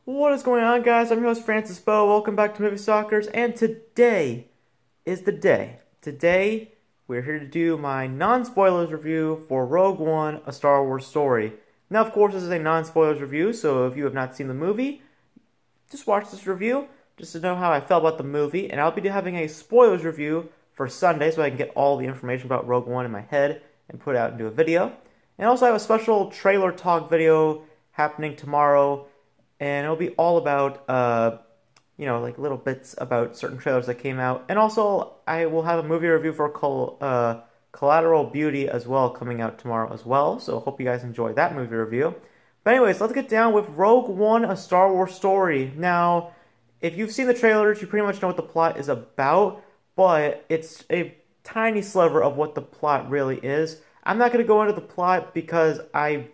What is going on, guys? I'm your host, Beau. Welcome back to MovieStalkers, and today is the day. Today, we're here to do my non-spoilers review for Rogue One, A Star Wars Story. Now, of course, this is a non-spoilers review, so if you have not seen the movie, just watch this review just to know how I felt about the movie, and I'll be having a spoilers review for Sunday so I can get all the information about Rogue One in my head and put it out into a video. And also, I have a special trailer talk video happening tomorrow, and it'll be all about, like little bits about certain trailers that came out. And also, I will have a movie review for Collateral Beauty as well coming out tomorrow as well. So hope you guys enjoy that movie review. But anyways, let's get down with Rogue One, A Star Wars Story. Now, if you've seen the trailers, you pretty much know what the plot is about, but it's a tiny sliver of what the plot really is. I'm not going to go into the plot because I've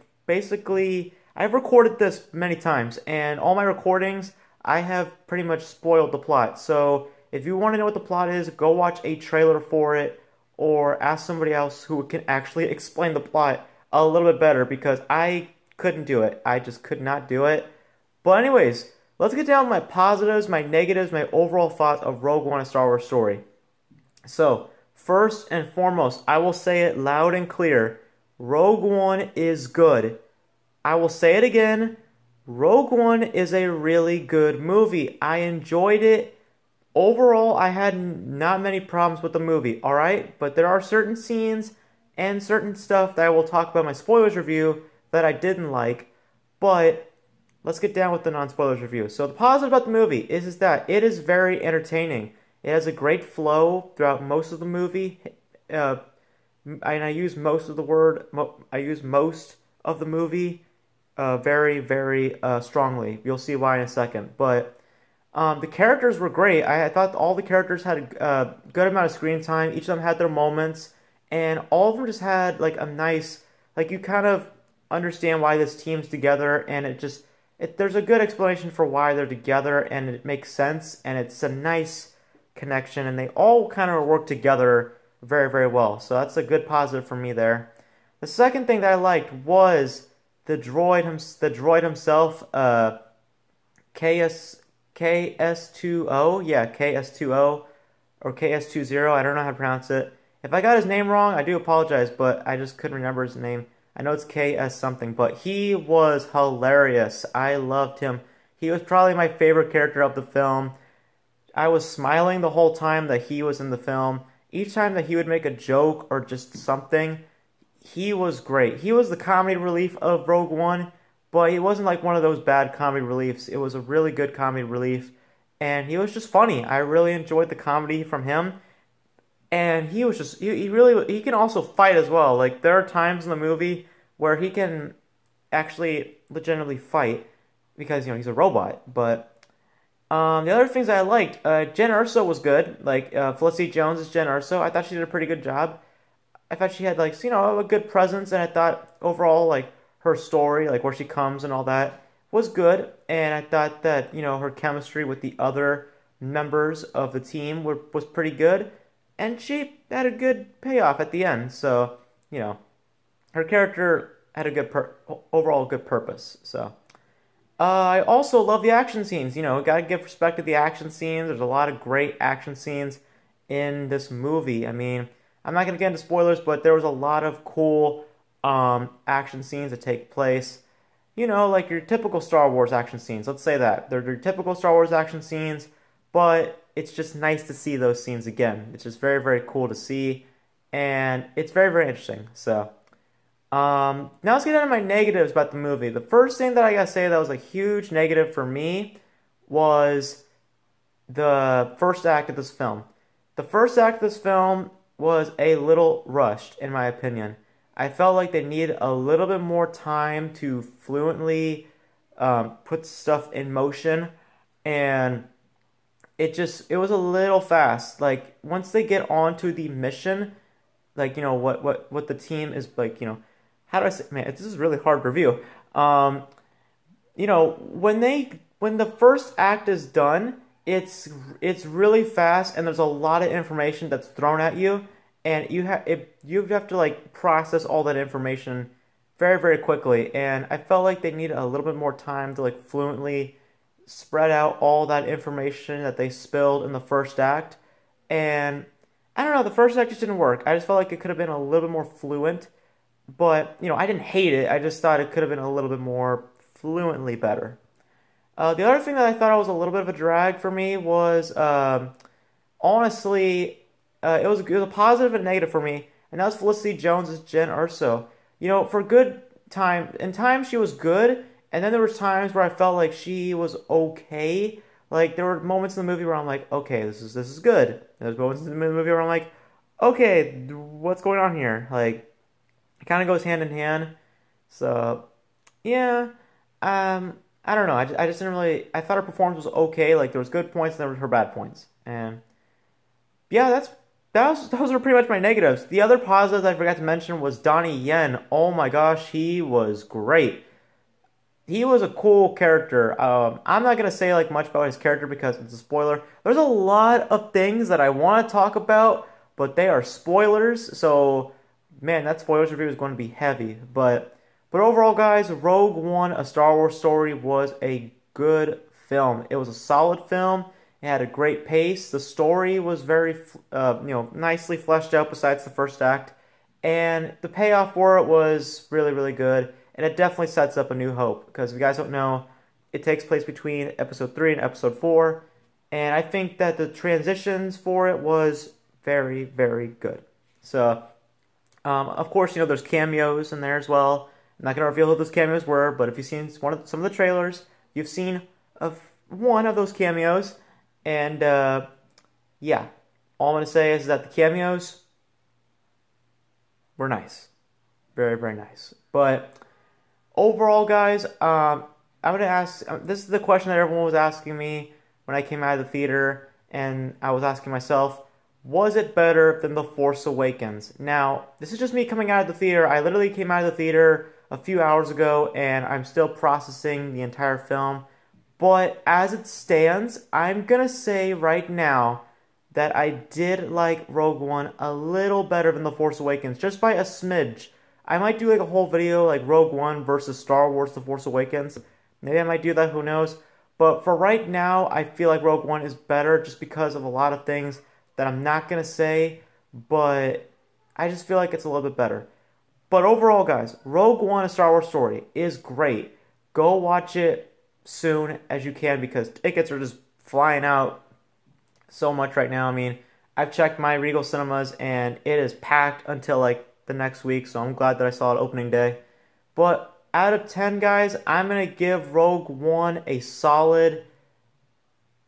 recorded this many times, and all my recordings, I have pretty much spoiled the plot. So if you want to know what the plot is, go watch a trailer for it, or ask somebody else who can actually explain the plot a little bit better, because I couldn't do it. I just could not do it. But anyways, let's get down to my positives, my negatives, my overall thoughts of Rogue One, A Star Wars Story. So, first and foremost, I will say it loud and clear, Rogue One is good. I will say it again, Rogue One is a really good movie. I enjoyed it. Overall, I had not many problems with the movie, alright? But there are certain scenes and certain stuff that I will talk about in my spoilers review that I didn't like. But let's get down with the non-spoilers review. So the positive about the movie is that it is very entertaining. It has a great flow throughout most of the movie. And I use most of the word, I use most of the movie very, very strongly. You'll see why in a second. But the characters were great. I thought all the characters had a good amount of screen time. Each of them had their moments. And all of them just had like a nice, like you kind of understand why this team's together. And there's a good explanation for why they're together. And it makes sense. And it's a nice connection. And they all kind of work together very, very well. So that's a good positive for me there. The second thing that I liked was the droid himself, KS2O, yeah, KS2O, or KS20, I don't know how to pronounce it. If I got his name wrong, I do apologize, but I just couldn't remember his name. I know it's KS something, but he was hilarious. I loved him. He was probably my favorite character of the film. I was smiling the whole time that he was in the film. Each time that he would make a joke or just something, he was great. He was the comedy relief of Rogue One, but it wasn't like one of those bad comedy reliefs. It was a really good comedy relief, and he was just funny. I really enjoyed the comedy from him, and he was just, he can also fight as well. Like, there are times in the movie where he can actually legitimately fight, because, he's a robot, but the other things I liked, Jen Erso was good. Like, Felicity Jones is Jen Erso. I thought she did a pretty good job. I thought she had, like, a good presence, and I thought overall, like, her story, like, where she comes and all that, was good. And I thought that, her chemistry with the other members of the team was pretty good. And she had a good payoff at the end. So, her character had a good, overall good purpose. So, I also love the action scenes. Gotta give respect to the action scenes. There's a lot of great action scenes in this movie. I mean, I'm not going to get into spoilers, but there was a lot of cool action scenes that take place. Like your typical Star Wars action scenes. Let's say that. They're your typical Star Wars action scenes, but it's just nice to see those scenes again. It's just very, very cool to see, and it's very, very interesting. So, now let's get into my negatives about the movie. The first thing that I gotta say that was a huge negative for me was the first act of this film. The first act of this film was a little rushed, in my opinion. I felt like they needed a little bit more time to fluently put stuff in motion, and it was a little fast. Like, once they get onto the mission, like, what the team is, like, how do I say, man, this is a really hard review. When the first act is done, it's really fast, and there's a lot of information that's thrown at you, and you have to like process all that information very, very quickly. And I felt like they needed a little bit more time to like fluently spread out all that information that they spilled in the first act. And I don't know, the first act just didn't work. I just felt like it could have been a little bit more fluent. But, you know, I didn't hate it. I just thought it could have been a little bit more fluently better. The other thing that I thought was a little bit of a drag for me was, honestly, it was a positive and negative for me, and that was Felicity Jones as Jen Erso. You know, for good time, in times she was good, and then there was times where I felt like she was okay. Like, there were moments in the movie where I'm like, okay, this is good. And there's moments in the movie where I'm like, okay, what's going on here? Like, it kind of goes hand in hand. So, yeah, I don't know. I just didn't really. I thought her performance was okay. Like, there was good points and there were her bad points. And yeah, those are pretty much my negatives. The other positives I forgot to mention was Donnie Yen. Oh my gosh, he was great. He was a cool character. I'm not gonna say like much about his character because it's a spoiler. There's a lot of things that I want to talk about, but they are spoilers. So, man, that spoilers review is going to be heavy. But overall, guys, Rogue One: A Star Wars Story was a good film. It was a solid film. It had a great pace. The story was very, nicely fleshed out besides the first act. And the payoff for it was really, really good. And it definitely sets up A New Hope. Because if you guys don't know, it takes place between Episode 3 and Episode 4. And I think that the transitions for it was very, very good. So, of course, you know, there's cameos in there as well. I'm not going to reveal who those cameos were, but if you've seen some of the trailers, you've seen one of those cameos. And, yeah, all I'm going to say is that the cameos were nice. Very, very nice. But overall, guys, I'm going to ask, this is the question that everyone was asking me when I came out of the theater, and I was asking myself, was it better than The Force Awakens? Now, this is just me coming out of the theater. I literally came out of the theater a few hours ago, and I'm still processing the entire film. But as it stands, I'm going to say right now that I did like Rogue One a little better than The Force Awakens, just by a smidge. I might do like a whole video like Rogue One versus Star Wars The Force Awakens. Maybe I might do that, who knows. But for right now, I feel like Rogue One is better just because of a lot of things that I'm not going to say, but I just feel like it's a little bit better. But overall, guys, Rogue One: A Star Wars Story is great. Go watch it soon as you can because tickets are just flying out so much right now. I mean, I've checked my Regal Cinemas and it is packed until like the next week, so I'm glad that I saw it opening day. But out of 10, guys, I'm going to give Rogue One a solid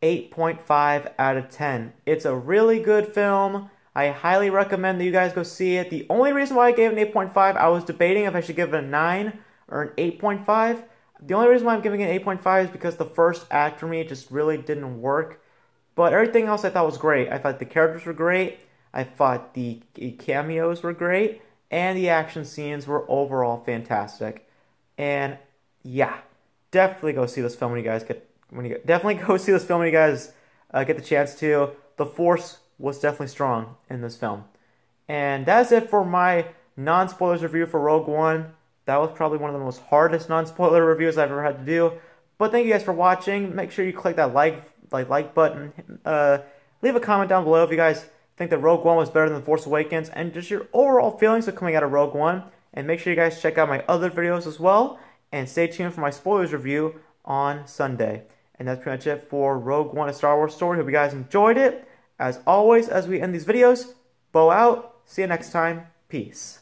8.5 out of 10. It's a really good film. I highly recommend that you guys go see it. The only reason why I gave it an 8.5, I was debating if I should give it a 9 or an 8.5. The only reason why I'm giving it an 8.5 is because the first act for me just really didn't work. But everything else I thought was great. I thought the characters were great. I thought the cameos were great. And the action scenes were overall fantastic. And yeah, definitely go see this film when you guys get definitely go see this film when you guys get the chance to. The Force was definitely strong in this film. And that's it for my non-spoilers review for Rogue One. That was probably one of the most hardest non-spoiler reviews I've ever had to do. But thank you guys for watching. Make sure you click that like button. Leave a comment down below if you guys think that Rogue One was better than The Force Awakens, and just your overall feelings of coming out of Rogue One. And make sure you guys check out my other videos as well. And stay tuned for my spoilers review on Sunday. And that's pretty much it for Rogue One: A Star Wars Story. Hope you guys enjoyed it. As always, as we end these videos, Beau out. See you next time. Peace.